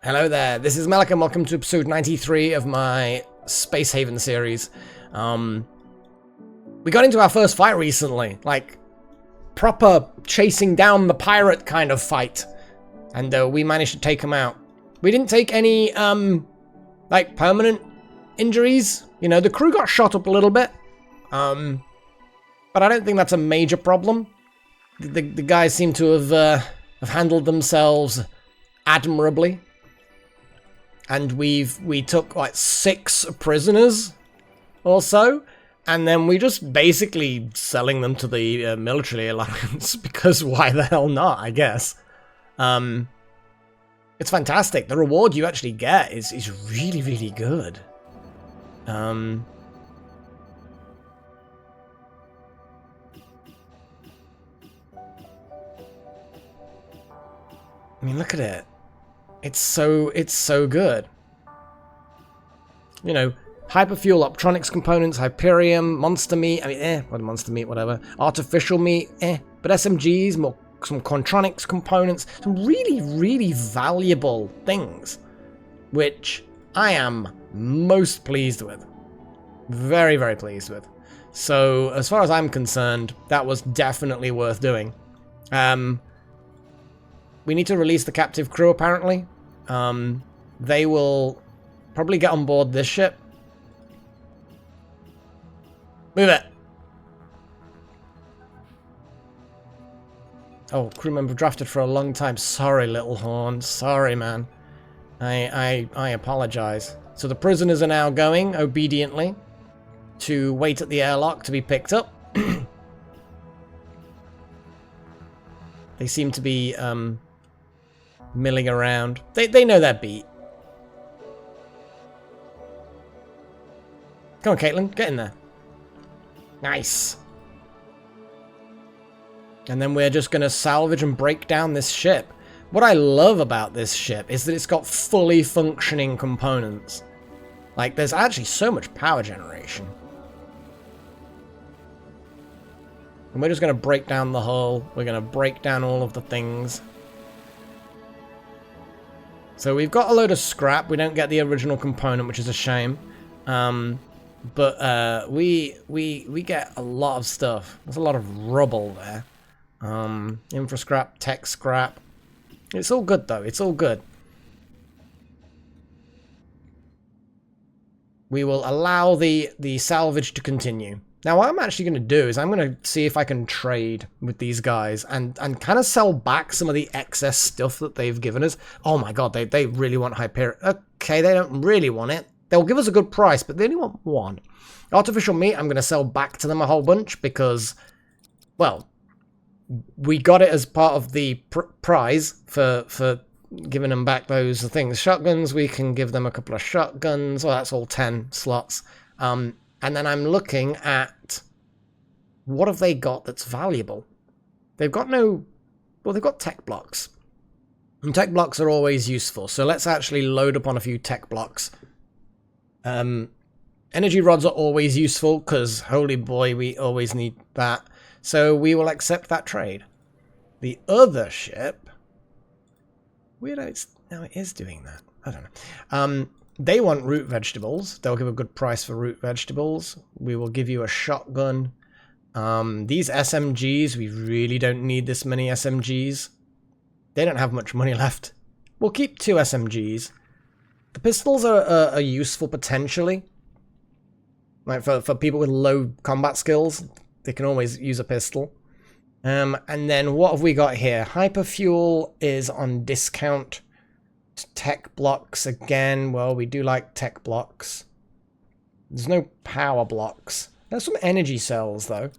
Hello there, this is Malik and welcome to episode 93 of my Space Haven series. We got into our first fight recently, like proper chasing down the pirate kind of fight, and we managed to take him out. We didn't take any, like permanent injuries. You know, the crew got shot up a little bit, but I don't think that's a major problem. The guys seem to have handled themselves admirably. And we took like 6 prisoners or so, and then we just basically selling them to the military alliance because why the hell not, I guess. It's fantastic. The reward you actually get is really, really good. I mean, look at it. It's so good. You know, hyperfuel, optronics components, Hyperium, monster meat, I mean, monster meat, whatever. Artificial meat, But SMGs, some Contronics components, some really, really valuable things, which I am most pleased with. Very, very pleased with. So, as far as I'm concerned, that was definitely worth doing. We need to release the captive crew, apparently. They will probably get on board this ship. Move it! Oh, crew member drafted for a long time. Sorry, Little Horn. Sorry, man. I apologize. So the prisoners are now going, obediently, to wait at the airlock to be picked up. They seem to be, milling around. They know their beat. Come on, Caitlin, get in there. Nice. And then we're just going to salvage and break down this ship. What I love about this ship is that it's got fully functioning components. Like, there's actually so much power generation. And we're just going to break down the hull. We're going to break down all of the things. So we've got a load of scrap. We don't get the original component, which is a shame. But we get a lot of stuff. There's a lot of rubble there. Infra scrap, tech scrap. It's all good though. It's all good. We will allow the salvage to continue. Now, what I'm actually going to do is I'm going to see if I can trade with these guys and kind of sell back some of the excess stuff that they've given us. Oh my god, they really want Hyperion. Okay, they don't really want it. They'll give us a good price, but they only want 1. Artificial meat, I'm going to sell back to them a whole bunch because, well, we got it as part of the prize for giving them back those things. Shotguns, we can give them a couple of shotguns. Well, that's all 10 slots. And then I'm looking at what have they got that's valuable. They've got they've got tech blocks. And tech blocks are always useful. So let's actually load up on a few tech blocks. Energy rods are always useful because, holy boy, we always need that. So we will accept that trade. The other ship... Weird, no, it is doing that. I don't know. They want root vegetables. They'll give a good price for root vegetables. We will give you a shotgun. These SMGs, we really don't need this many SMGs. They don't have much money left. We'll keep 2 SMGs. The pistols are useful potentially. Like for people with low combat skills, they can always use a pistol. And then what have we got here? Hyperfuel is on discount. Tech blocks again. Well, we do like tech blocks. There's no power blocks. There's some energy cells though.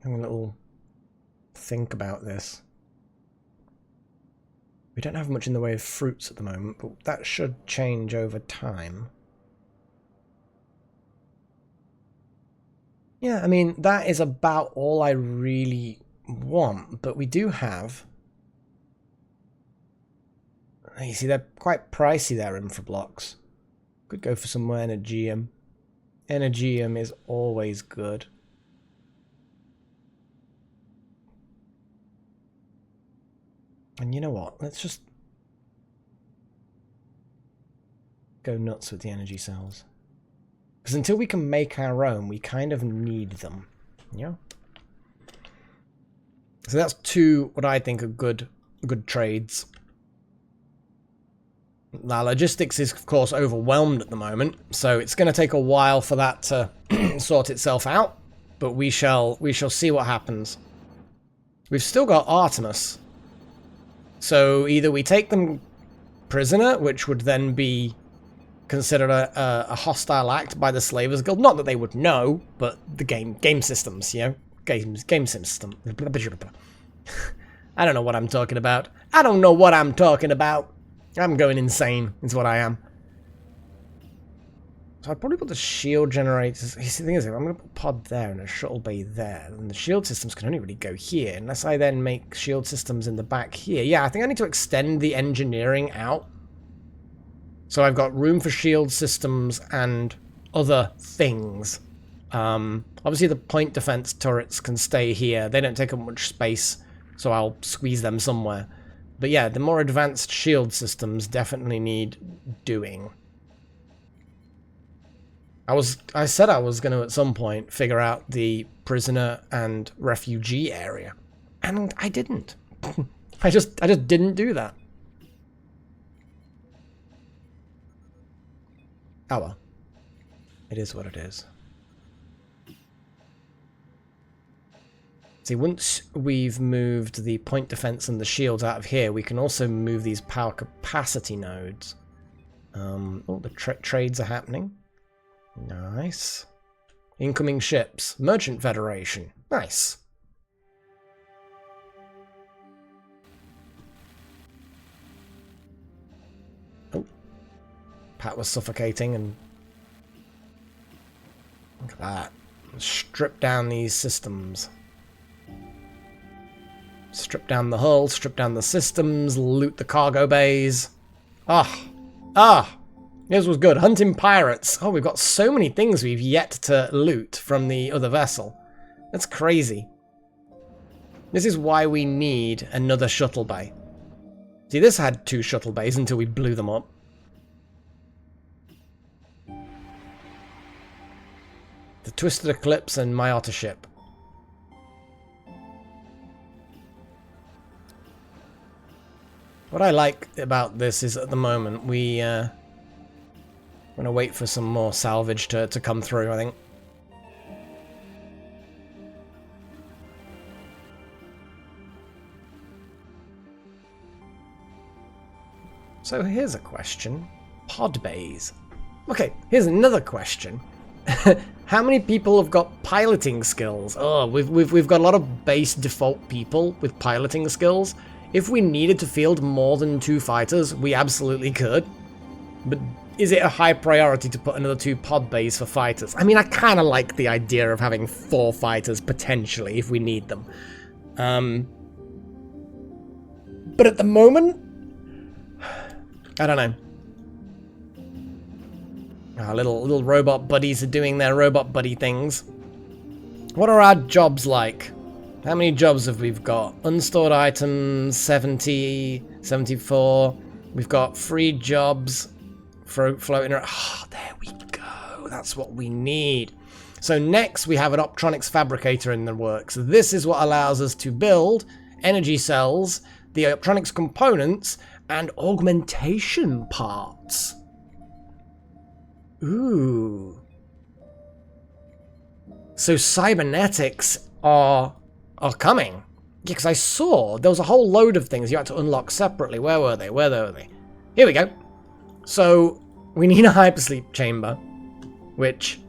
Having a little think about this. We don't have much in the way of fruits at the moment, but that should change over time. Yeah, I mean, that is about all I really want, but we do have... You see, they're quite pricey, their infra blocks. Could go for some more Energium. Energium is always good. And you know what? Let's just go nuts with the energy cells. Because until we can make our own, we kind of need them. Yeah. So that's two what I think are good trades. Now, logistics is, of course, overwhelmed at the moment, so it's going to take a while for that to sort itself out. But we shall see what happens. We've still got Artemis. So either we take them prisoner, which would then be considered a hostile act by the Slavers Guild. Not that they would know, but the game systems, you know? Game system. I don't know what I'm talking about. I don't know what I'm talking about. I'm going insane, is what I am. So I'd probably put the shield generators... The thing is, I'm going to put a pod there and a shuttle bay there. And the shield systems can only really go here, unless I then make shield systems in the back here. Yeah, I think I need to extend the engineering out. So I've got room for shield systems and other things. Obviously, the point defense turrets can stay here. They don't take up much space, so I'll squeeze them somewhere. But yeah, the more advanced shield systems definitely need doing. I said I was going to, at some point, figure out the prisoner and refugee area. And I didn't. I just didn't do that. Oh well. It is what it is. See, once we've moved the point defense and the shields out of here, we can also move these power capacity nodes. Oh, the trades are happening. Nice. Incoming ships. Merchant Federation. Nice. Oh. Pat was suffocating and... Look at that. Strip down these systems. Strip down the hull, strip down the systems, loot the cargo bays. This was good. Hunting pirates. Oh, we've got so many things we've yet to loot from the other vessel. That's crazy. This is why we need another shuttle bay. See, this had 2 shuttle bays until we blew them up. The Twisted Eclipse and my otter ship. What I like about this is at the moment we I'm gonna wait for some more salvage to come through, I think. So here's a question. Pod bays. Okay, here's another question. How many people have got piloting skills? Oh, we've got a lot of base default people with piloting skills. If we needed to field more than 2 fighters, we absolutely could. But is it a high priority to put another 2 pod bays for fighters? I mean, I kind of like the idea of having 4 fighters, potentially, if we need them. But at the moment, I don't know. Our little robot buddies are doing their robot buddy things. What are our jobs like? How many jobs have we got? Unstored items, 70, 74. We've got free jobs floating around. Oh, there we go. That's what we need. So next we have an optronics fabricator in the works. This is what allows us to build energy cells, the optronics components, and augmentation parts. Ooh. So cybernetics are coming. Yeah, because I saw there was a whole load of things you had to unlock separately. Where were they? Where were they? Here we go. So we need a hypersleep chamber, which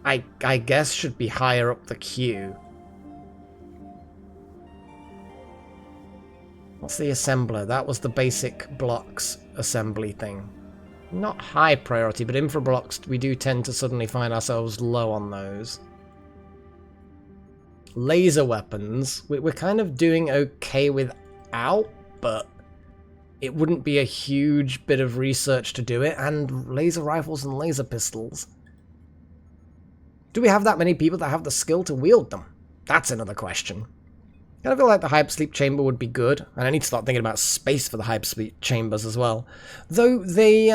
I guess should be higher up the queue. What's the assembler? That was the basic blocks assembly thing. Not high priority, but infra blocks, we do tend to suddenly find ourselves low on those. Laser weapons, we're kind of doing okay without, but it wouldn't be a huge bit of research to do it. And laser rifles and laser pistols. Do we have that many people that have the skill to wield them? That's another question. I feel like the hypersleep chamber would be good, and I need to start thinking about space for the hypersleep chambers as well. Though they,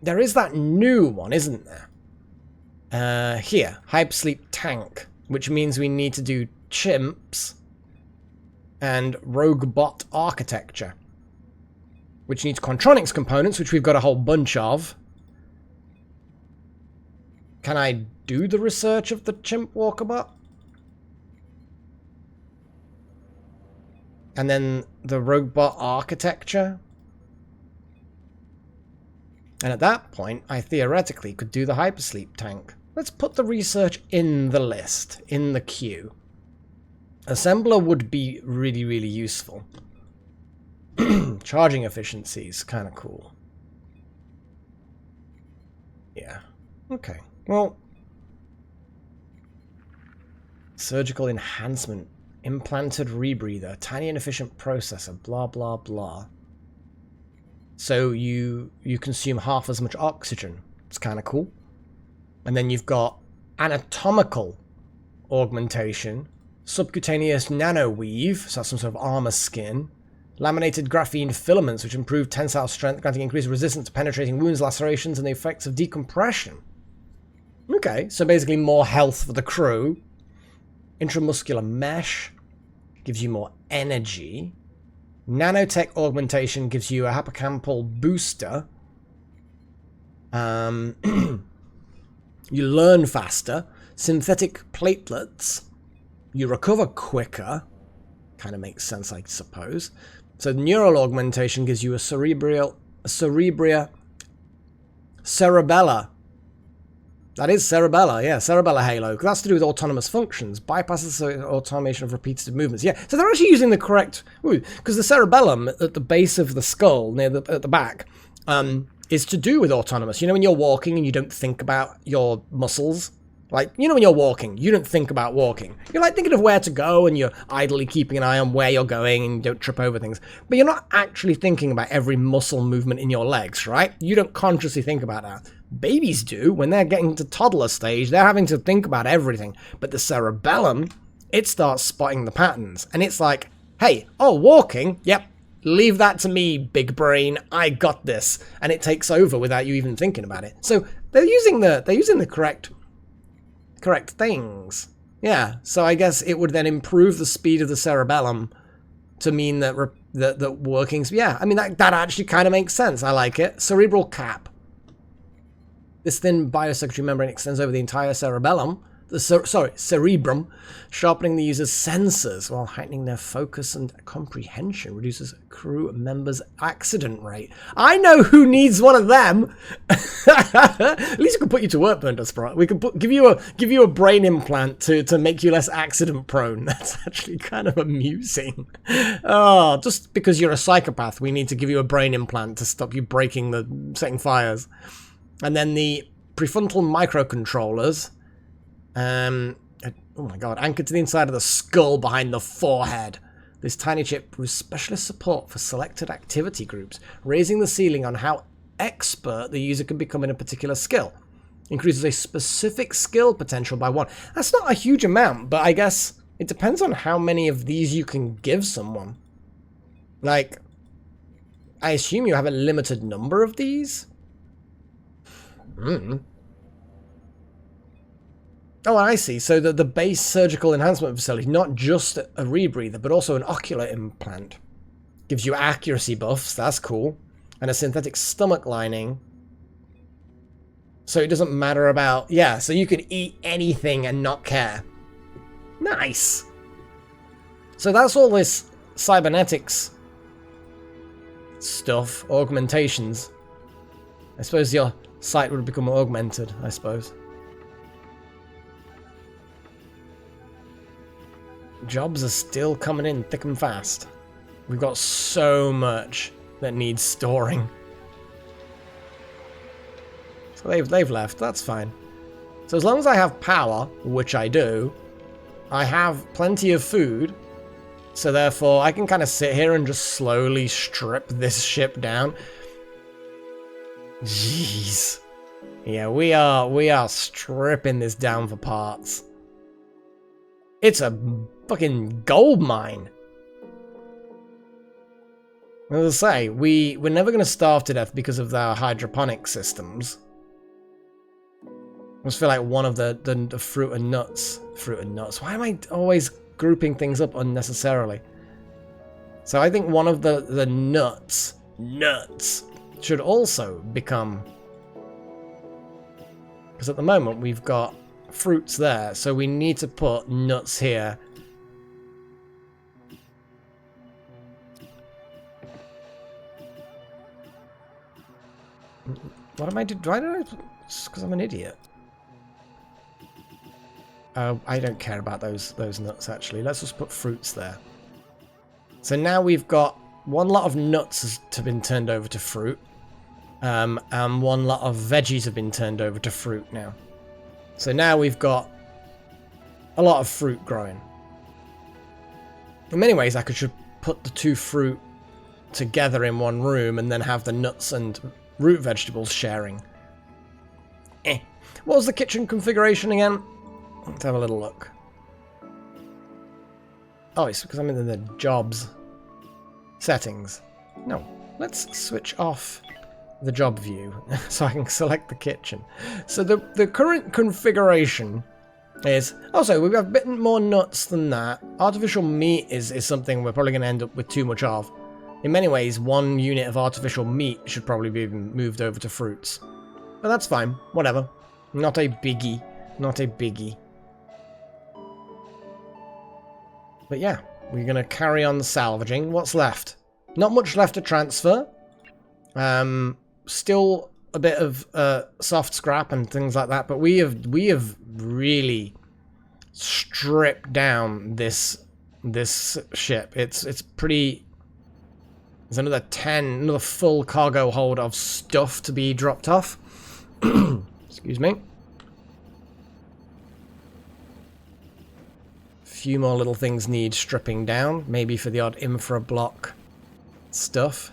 there is that new one, isn't there? Here, hypersleep tank, which means we need to do chimps and rogue bot architecture, which needs Contronics components, which we've got a whole bunch of. Can I do the research of the chimp walkerbot? And then the rogue bot architecture? And at that point, I theoretically could do the hypersleep tank. Let's put the research in the list, in the queue. Assembler would be really, really useful. Charging efficiency is kind of cool. Yeah. Okay. Well. Surgical enhancement. Implanted rebreather. Tiny and efficient processor. Blah, blah, blah. So you consume half as much oxygen. It's kind of cool. And then you've got anatomical augmentation. Subcutaneous nanoweave. So that's some sort of armor skin. Laminated graphene filaments, which improve tensile strength, granting increased resistance to penetrating wounds, lacerations, and the effects of decompression. Okay, so basically more health for the crew. Intramuscular mesh gives you more energy. Nanotech augmentation gives you a hippocampal booster. You learn faster. Synthetic platelets. You recover quicker. Kind of makes sense, I suppose. So neural augmentation gives you a cerebella. That is cerebella, yeah, cerebella halo. That's to do with autonomous functions. Bypasses the automation of repetitive movements. Yeah, so they're actually using the correct... Because the cerebellum at the base of the skull, at the back, is to do with autonomous. You know when you're walking and you don't think about your muscles? Like, you know when you're walking, you don't think about walking. You're like thinking of where to go and you're idly keeping an eye on where you're going and you don't trip over things. But you're not actually thinking about every muscle movement in your legs, right? You don't consciously think about that. Babies do. When they're getting to toddler stage, they're having to think about everything. But the cerebellum, it starts spotting the patterns. And it's like, hey, oh, walking? Yep. Leave that to me, big brain. I got this. And it takes over without you even thinking about it. So they're using the correct things. Yeah, so I guess it would then improve the speed of the cerebellum to mean that that workings. Yeah, I mean that actually kind of makes sense. I like it. Cerebral cap. This thin biosecretary membrane extends over the entire cerebellum. Cerebrum, sharpening the user's senses while heightening their focus and comprehension, reduces crew members' accident rate. I know who needs one of them. At least we can put you to work, Burndersprite. We can give you a brain implant to make you less accident prone. That's actually kind of amusing. Oh, just because you're a psychopath, we need to give you a brain implant to stop you setting fires. And then the prefrontal microcontrollers. Oh my god, anchored to the inside of the skull behind the forehead. This tiny chip provides specialist support for selected activity groups, raising the ceiling on how expert the user can become in a particular skill. Increases a specific skill potential by 1. That's not a huge amount, but I guess it depends on how many of these you can give someone. Like, I assume you have a limited number of these? Oh, I see. So the base surgical enhancement facility, not just a rebreather, but also an ocular implant. Gives you accuracy buffs, that's cool. And a synthetic stomach lining. So it doesn't matter about... Yeah, so you can eat anything and not care. Nice! So that's all this cybernetics stuff, augmentations. I suppose your sight would become augmented, I suppose. Jobs are still coming in thick and fast. We've got so much that needs storing. So they've left, that's fine. So as long as I have power, which I do, I have plenty of food, so therefore I can kind of sit here and just slowly strip this ship down. Jeez. Yeah, we are stripping this down for parts. It's a fucking gold mine. As I say, we're never going to starve to death because of our hydroponic systems. I just feel like one of the fruit and nuts. Fruit and nuts. Why am I always grouping things up unnecessarily? So I think one of the nuts should also become... Because at the moment we've got fruits there, so we need to put nuts here. What am I doing? Why did I... Because I'm an idiot. I don't care about those nuts, actually. Let's just put fruits there. So now we've got one lot of nuts have been turned over to fruit. And one lot of veggies have been turned over to fruit now. So now we've got a lot of fruit growing. In many ways, I should put the two fruit together in one room and then have the nuts and root vegetables sharing. What was the kitchen configuration again? Let's have a little look. Oh, it's because I'm in the jobs settings. No, let's switch off the job view so I can select the kitchen. So the current configuration is... Also, we've got a bit more nuts than that. Artificial meat is something we're probably going to end up with too much of. In many ways, one unit of artificial meat should probably be moved over to fruits. But that's fine. Whatever. Not a biggie. Not a biggie. But yeah, we're going to carry on salvaging. What's left? Not much left to transfer. Still a bit of soft scrap and things like that, but we have really stripped down this ship. It's pretty... There's another full cargo hold of stuff to be dropped off. Excuse me. A few more little things need stripping down, maybe for the odd infra block stuff.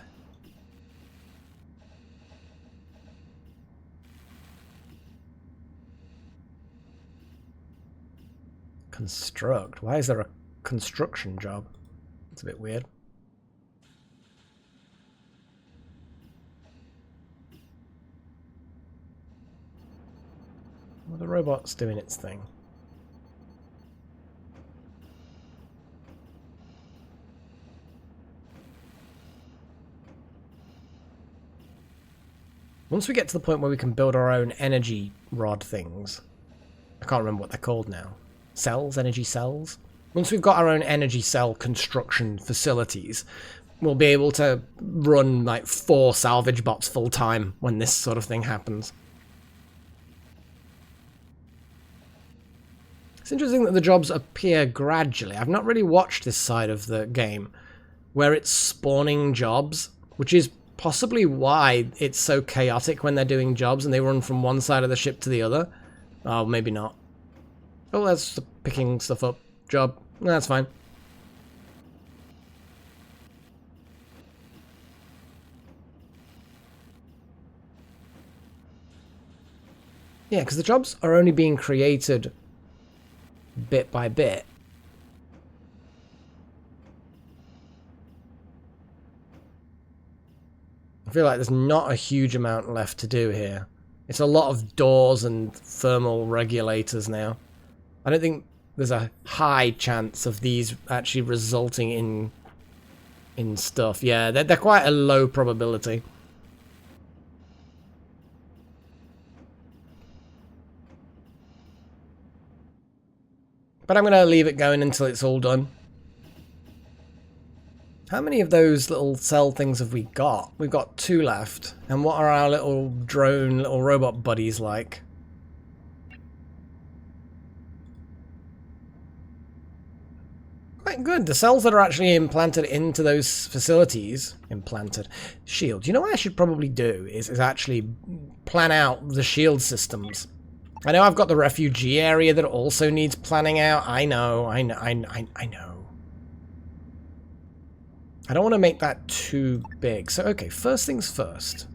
Construct. Why is there a construction job? It's a bit weird. Well, the robot's doing its thing. Once we get to the point where we can build our own energy rod things, I can't remember what they're called now. Cells? Energy cells? Once we've got our own energy cell construction facilities, we'll be able to run like 4 salvage bots full time when this sort of thing happens. It's interesting that the jobs appear gradually. I've not really watched this side of the game where it's spawning jobs, which is possibly why it's so chaotic when they're doing jobs and they run from one side of the ship to the other. Oh, maybe not. Oh, that's picking stuff up job. No, that's fine. Yeah, because the jobs are only being created bit by bit. I feel like there's not a huge amount left to do here. It's a lot of doors and thermal regulators now. I don't think there's a high chance of these actually resulting in stuff. Yeah, they're quite a low probability. But I'm going to leave it going until it's all done. How many of those little cell things have we got? We've got 2 left. And what are our little drone, little robot buddies like? Quite good. The cells that are actually implanted into those facilities... Implanted. Shield. You know what I should probably do is actually plan out the shield systems. I know I've got the refugee area that also needs planning out. I know. I don't want to make that too big. So, okay, first things first.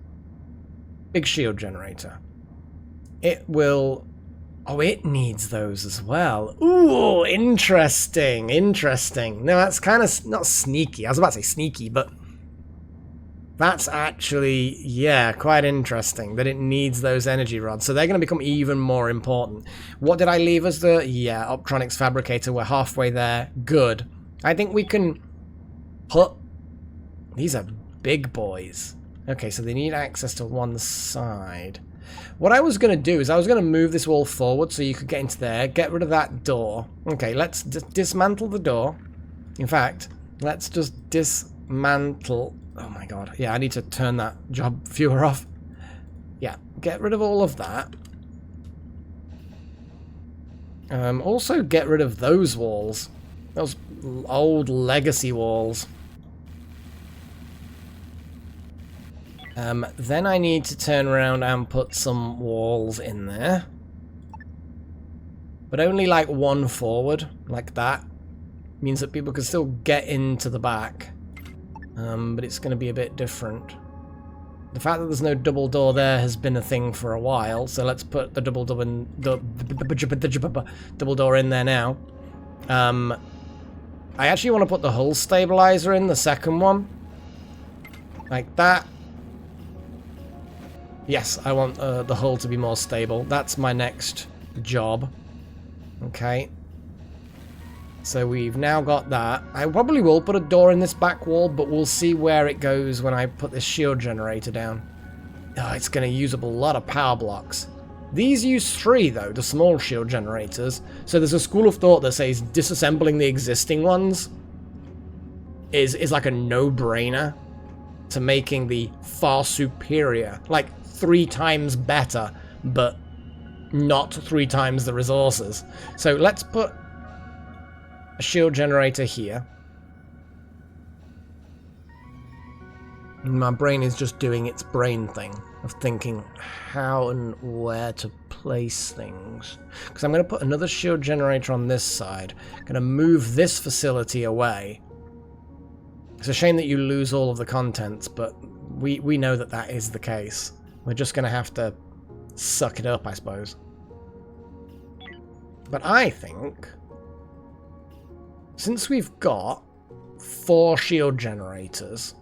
Big shield generator. It will Oh, it needs those as well. Ooh, interesting, interesting. No, that's kind of not sneaky. I was about to say sneaky, but that's actually, yeah, quite interesting that it needs those energy rods. So they're going to become even more important. What did I leave as the, yeah, Optronics Fabricator? We're halfway there. Good. I think we can put, these are big boys. Okay, so they need access to one side. What I was going to do is I was going to move this wall forward so you could get into there, get rid of that door. Okay, let's dismantle the door. In fact, let's just dismantle... Oh my god. Yeah, I need to turn that job viewer off. Yeah, get rid of all of that. Also get rid of those walls. Those old legacy walls. Then I need to turn around and put some walls in there. But only like one forward, like that. Means that people can still get into the back. But it's going to be a bit different. The fact that there's no double door there has been a thing for a while, so let's put the double door in there now. I actually want to put the hull stabilizer in, the second one. Like that. Yes, I want the hull to be more stable. That's my next job. Okay. So we've now got that. I probably will put a door in this back wall, but we'll see where it goes when I put this shield generator down. Oh, it's going to use up a lot of power blocks. These use 3, though, the small shield generators. So there's a school of thought that says disassembling the existing ones is like a no-brainer to making the far superior, like 3 times better, but not 3 times the resources. So let's put a shield generator here. My brain is just doing its brain thing of thinking how and where to place things. Because I'm going to put another shield generator on this side. I'm going to move this facility away. It's a shame that you lose all of the contents, but we know that that is the case. We're just going to have to suck it up, I suppose. But I think, since we've got 4 shield generators,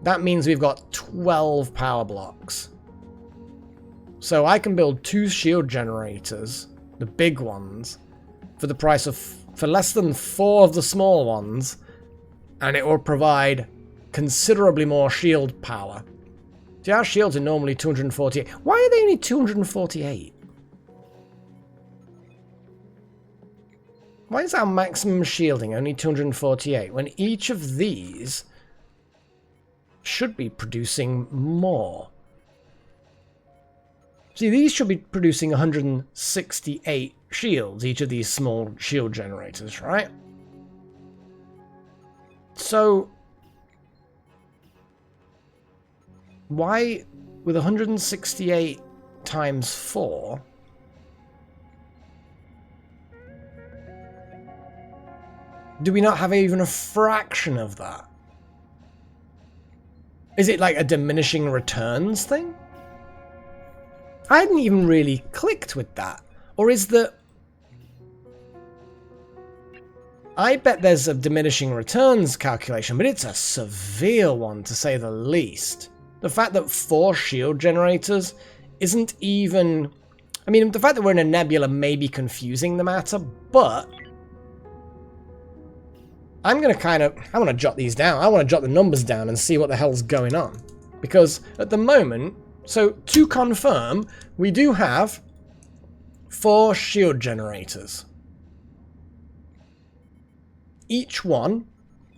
that means we've got 12 power blocks. So I can build 2 shield generators, the big ones, for the price of, for less than 4 of the small ones, and it will provide considerably more shield power. See, our shields are normally 248. Why are they only 248? Why is our maximum shielding only 248 when each of these should be producing more? See, these should be producing 168 shields, each of these small shield generators, right? So, why, with 168 times 4, do we not have even a fraction of that? Is it like a diminishing returns thing? I hadn't even really clicked with that. Or is that... I bet there's a diminishing returns calculation, but it's a severe one to say the least. The fact that 4 shield generators isn't even... I mean, the fact that we're in a nebula may be confusing the matter, but... I'm going to I want to jot these down. I want to jot the numbers down and see what the hell's going on. Because at the moment, so to confirm, we do have 4 shield generators. Each one,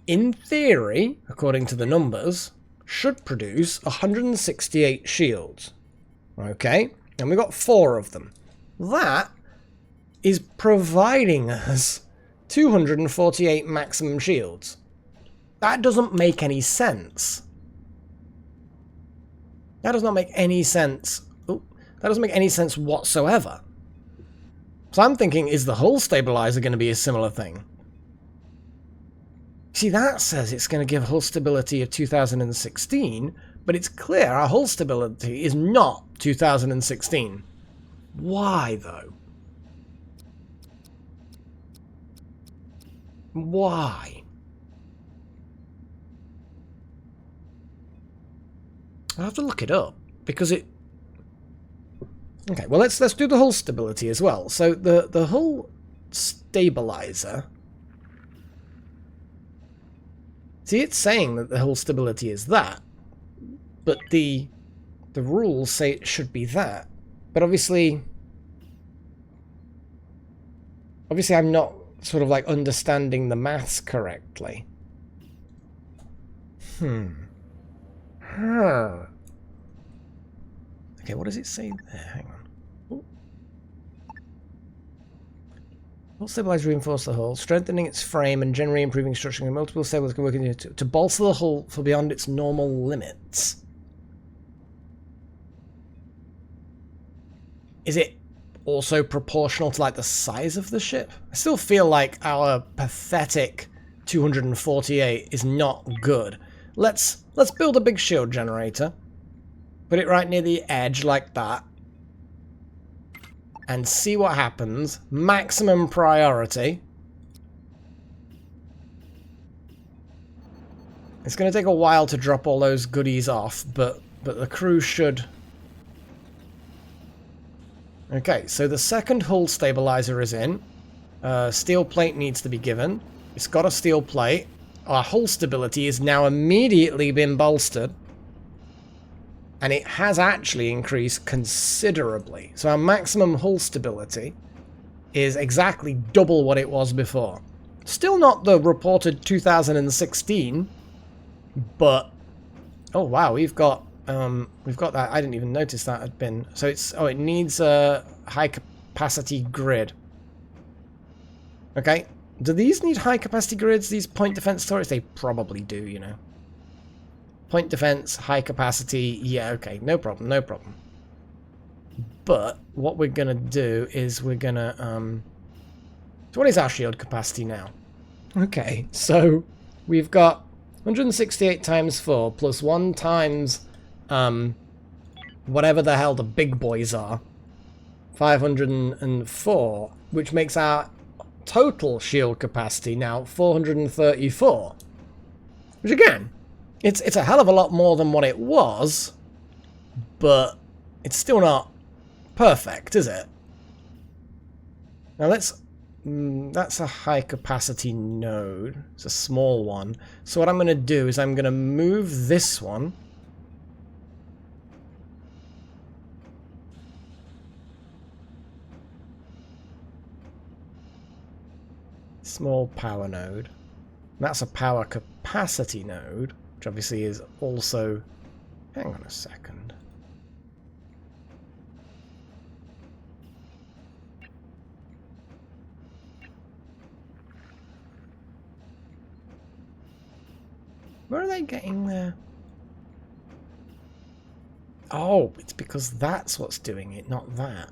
in theory, according to the numbers, should produce 168 shields. Okay? And we've got 4 of them. That is providing us 248 maximum shields. That doesn't make any sense. That does not make any sense. Ooh, that doesn't make any sense whatsoever. So I'm thinking, is the hull stabilizer going to be a similar thing? See, that says it's going to give hull stability of 2016, but it's clear our hull stability is not 2016. Why, though? Why? I'll have to look it up because it. Okay, well let's do the hull stability as well. So the hull stabilizer. See, it's saying that the hull stability is that, but the rules say it should be that. But obviously I'm not sort of like understanding the maths correctly. Okay, what does it say there? Hang on. Hull stabilizer reinforce the hull, strengthening its frame and generally improving structure. Multiple stabilizers can work to bolster the hull for beyond its normal limits. Is it also proportional to like the size of the ship? I still feel like our pathetic 248 is not good. Let's build a big shield generator. Put it right near the edge like that. And see what happens. Maximum priority. It's going to take a while to drop all those goodies off, but the crew should. Okay, so the second hull stabilizer is in. Steel plate needs to be given. It's got a steel plate. Our hull stability is now immediately been bolstered. And it has actually increased considerably. So our maximum hull stability is exactly double what it was before. Still not the reported 2016, but oh wow, we've got that. I didn't even notice that had been. So it needs a high capacity grid. Okay, do these need high capacity grids? These point defense turrets, they probably do, you know. Point defense, high capacity, yeah, okay, no problem, no problem. But what we're gonna do is we're gonna so what is our shield capacity now? Okay, so we've got 168 times 4 plus 1 times whatever the hell the big boys are. 504, which makes our total shield capacity now 434. Which again, it's a hell of a lot more than what it was, but it's still not perfect, is it? Now that's a high capacity node. It's a small one. So what I'm going to do is I'm going to move this one. Small power node. That's a power capacity node. Which obviously is also... Hang on a second. Where are they getting there? Oh, it's because that's what's doing it, not that.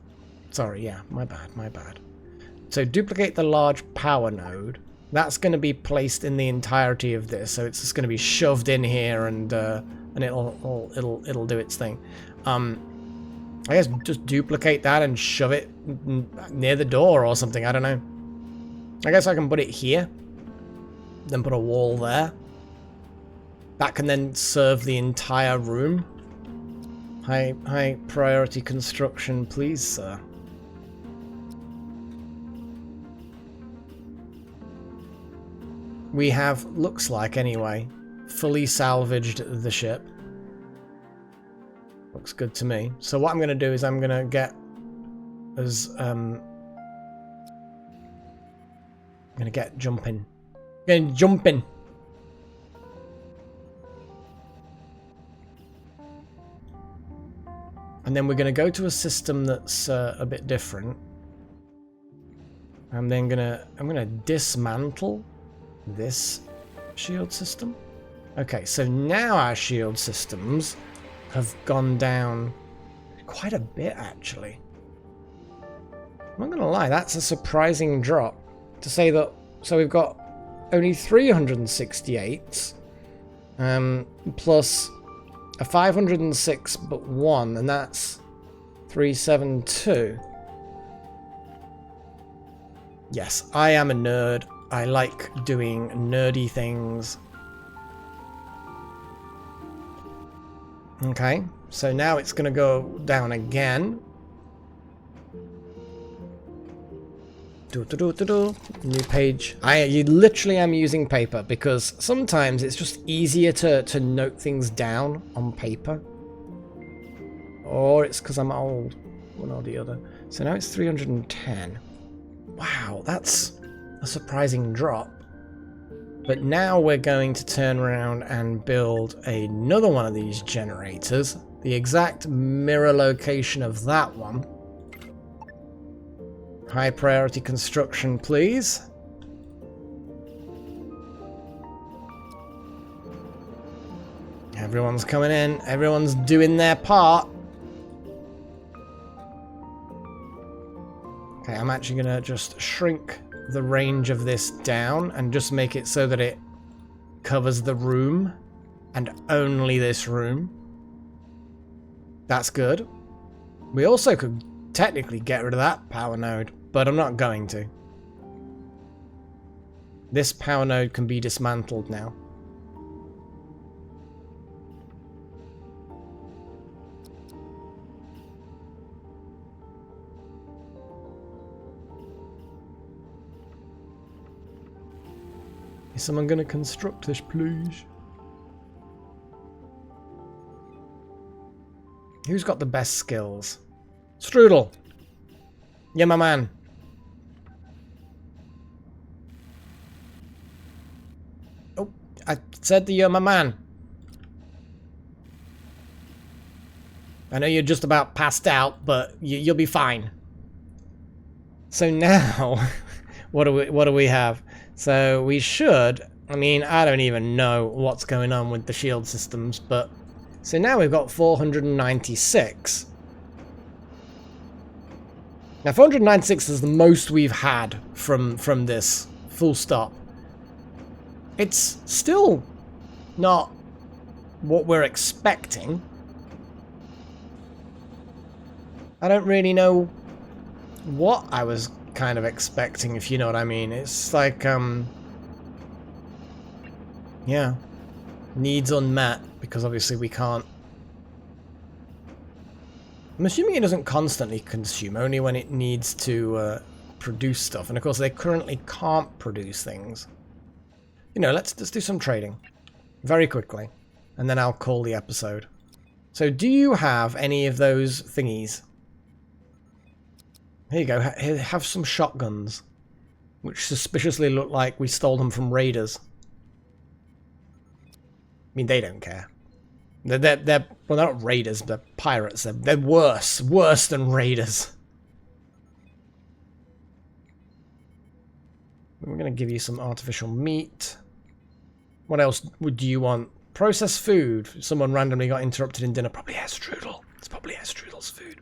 Sorry, yeah, my bad, my bad. So duplicate the large power node. That's going to be placed in the entirety of this, so it's just going to be shoved in here, and it'll do its thing. I guess just duplicate that and shove it near the door or something. I don't know. I guess I can put it here, then put a wall there. That can then serve the entire room. High priority construction, please, sir. We have, looks like anyway, fully salvaged the ship. Looks good to me. So what I'm going to do is I'm going to get as I'm going to get jumping. Getting jumping. And then we're going to go to a system that's a bit different. I'm then I'm gonna dismantle this shield system. Okay, so now our shield systems have gone down quite a bit, actually. I'm not gonna lie, that's a surprising drop to say that. So we've got only 368 plus a 506 but 1, and that's 372. Yes, I am a nerd. I like doing nerdy things. Okay, so now it's going to go down again. New page. You literally am using paper because sometimes it's just easier to note things down on paper. Or it's because I'm old. One or the other. So now it's 310. Wow, that's a surprising drop. But now we're going to turn around and build another one of these generators. The exact mirror location of that one. High priority construction, please. Everyone's coming in. Everyone's doing their part. Okay, I'm actually going to just shrink the range of this down and just make it so that it covers the room and only this room. That's good. We also could technically get rid of that power node, but I'm not going to. This power node can be dismantled now. Is someone going to construct this, please? Who's got the best skills? Strudel! Yeah, my man. Oh, I said that you're my man. I know you're just about passed out, but you'll be fine. So now, what do we have? So we should, I mean, I don't even know what's going on with the shield systems, but so now we've got 496. Now 496 is the most we've had from this, full stop. It's still not what we're expecting. I don't really know what I was kind of expecting, if you know what I mean. It's like, yeah, needs unmet, because obviously we can't. I'm assuming it doesn't constantly consume, only when it needs to produce stuff, and of course they currently can't produce things. You know, let's do some trading very quickly, and then I'll call the episode. So do you have any of those thingies? Here you go, have some shotguns, which suspiciously look like we stole them from raiders. I mean, they don't care. Well, they're not raiders, they're pirates. They're worse than raiders. We're going to give you some artificial meat. What else would you want? Processed food. Someone randomly got interrupted in dinner. Probably Strudel. It's probably Strudel's food.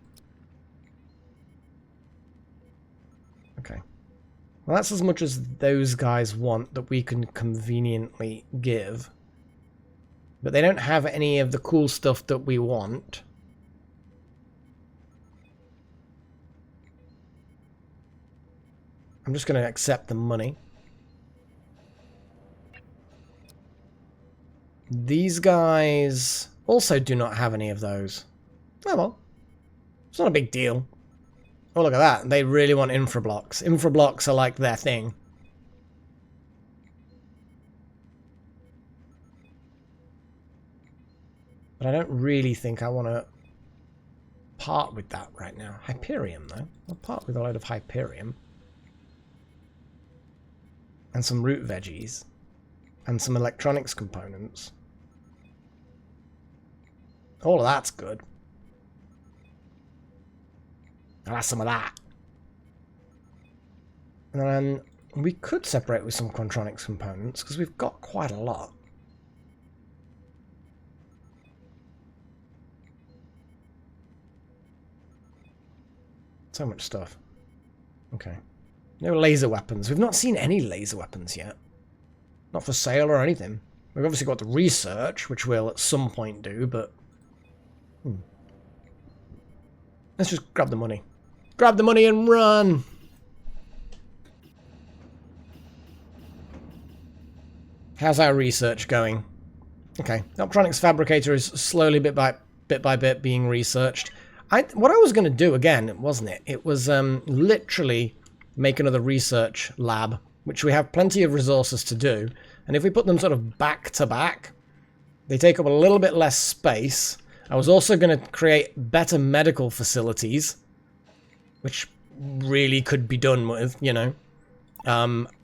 Okay. Well, that's as much as those guys want that we can conveniently give. But they don't have any of the cool stuff that we want. I'm just going to accept the money. These guys also do not have any of those. Oh well. It's not a big deal. Oh, look at that. They really want infra blocks. Infra blocks are like their thing. But I don't really think I want to part with that right now. Hyperium, though. I'll part with a load of Hyperium. And some root veggies. And some electronics components. All of that's good. I'll have some of that. And then we could separate with some Quantronics components, because we've got quite a lot. So much stuff. Okay. No laser weapons. We've not seen any laser weapons yet. Not for sale or anything. We've obviously got the research, which we'll at some point do, but... Let's just grab the money. Grab the money and run! How's our research going? Okay, Optronics Fabricator is slowly, bit by bit, being researched. What I was going to do again, wasn't it? It was literally make another research lab, which we have plenty of resources to do. And if we put them sort of back to back, they take up a little bit less space. I was also going to create better medical facilities, which really could be done with, you know.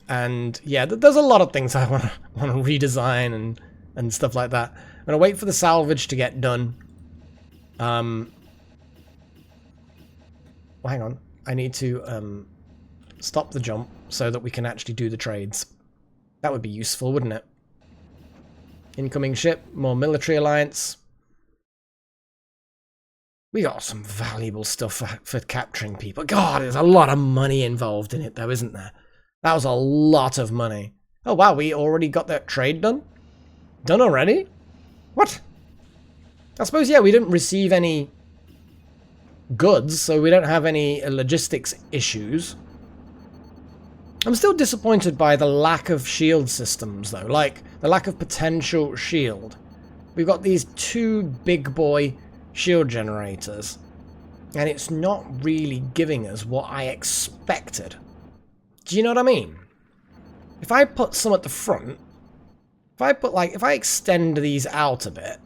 And yeah, there's a lot of things I want to redesign and stuff like that. I'm going to wait for the salvage to get done. Well, hang on. I need to stop the jump so that we can actually do the trades. That would be useful, wouldn't it? Incoming ship, more military alliance. We got some valuable stuff for capturing people. God, there's a lot of money involved in it though, isn't there? That was a lot of money. Oh wow, we already got that trade done? Done already? What? I suppose, yeah, we didn't receive any goods, so we don't have any logistics issues. I'm still disappointed by the lack of shield systems, though. Like, the lack of potential shield. We've got these 2 big boy shield generators, and it's not really giving us what I expected. Do you know what I mean? If I put some at the front, if I extend these out a bit,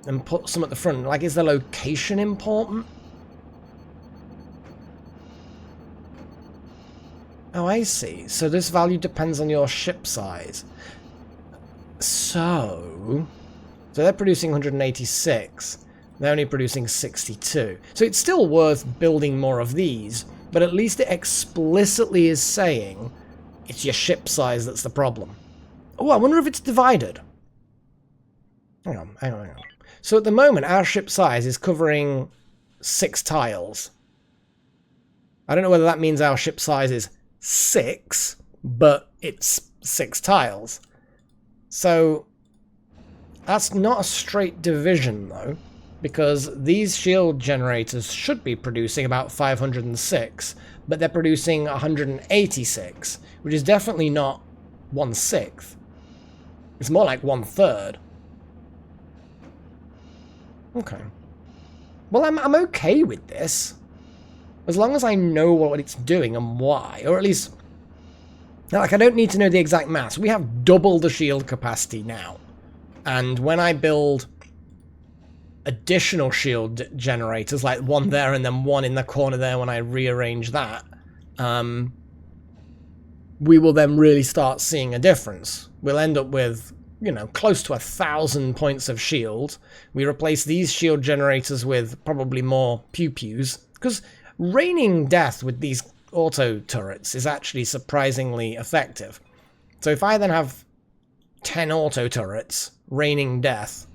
and put some at the front, like, is the location important? Oh, I see. So this value depends on your ship size. So they're producing 186. They're only producing 62. So it's still worth building more of these, but at least it explicitly is saying it's your ship size that's the problem. Oh, I wonder if it's divided. Hang on. So at the moment, our ship size is covering 6 tiles. I don't know whether that means our ship size is 6, but it's 6 tiles. So that's not a straight division, though, because these shield generators should be producing about 506, but they're producing 186, which is definitely not 1/6. It's more like 1/3. Okay. Well, I'm okay with this. As long as I know what it's doing and why. Or at least, like, I don't need to know the exact mass. We have double the shield capacity now. And when I build additional shield generators, like one there and then one in the corner there when I rearrange that, we will then really start seeing a difference. We'll end up with, you know, close to 1,000 points of shield. We replace these shield generators with probably more pew-pews, because raining death with these auto turrets is actually surprisingly effective. So if I then have 10 auto turrets raining death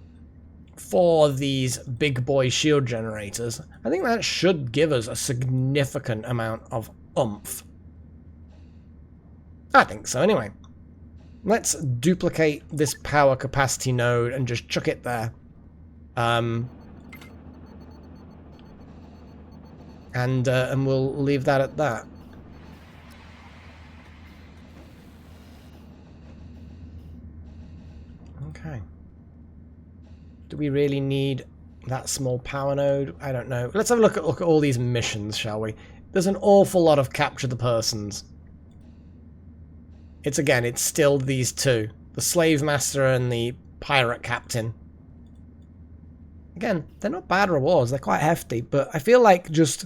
for these big boy shield generators, I think that should give us a significant amount of oomph. I think so anyway. Let's duplicate this power capacity node and just chuck it there. And we'll leave that at that. Okay. Do we really need that small power node? I don't know. Let's have a look at all these missions, shall we? There's an awful lot of capture the persons. It's still these 2. The slave master and the pirate captain. Again, they're not bad rewards. They're quite hefty, but I feel like just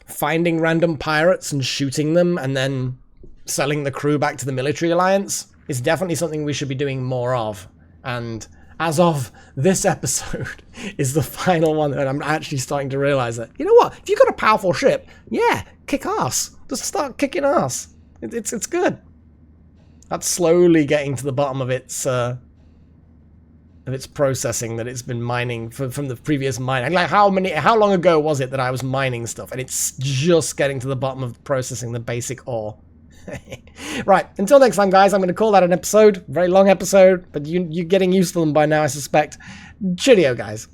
finding random pirates and shooting them and then selling the crew back to the military alliance is definitely something we should be doing more of. And as of this episode is the final one that I'm actually starting to realize that, you know what, if you've got a powerful ship, yeah, kick ass. Just start kicking ass. It's good. That's slowly getting to the bottom of its processing that it's been mining from the previous mining. Like how long ago was it that I was mining stuff? And it's just getting to the bottom of processing the basic ore. Right, until next time, guys, I'm going to call that an episode. Very long episode, but you're getting used to them by now, I suspect. Cheerio, guys.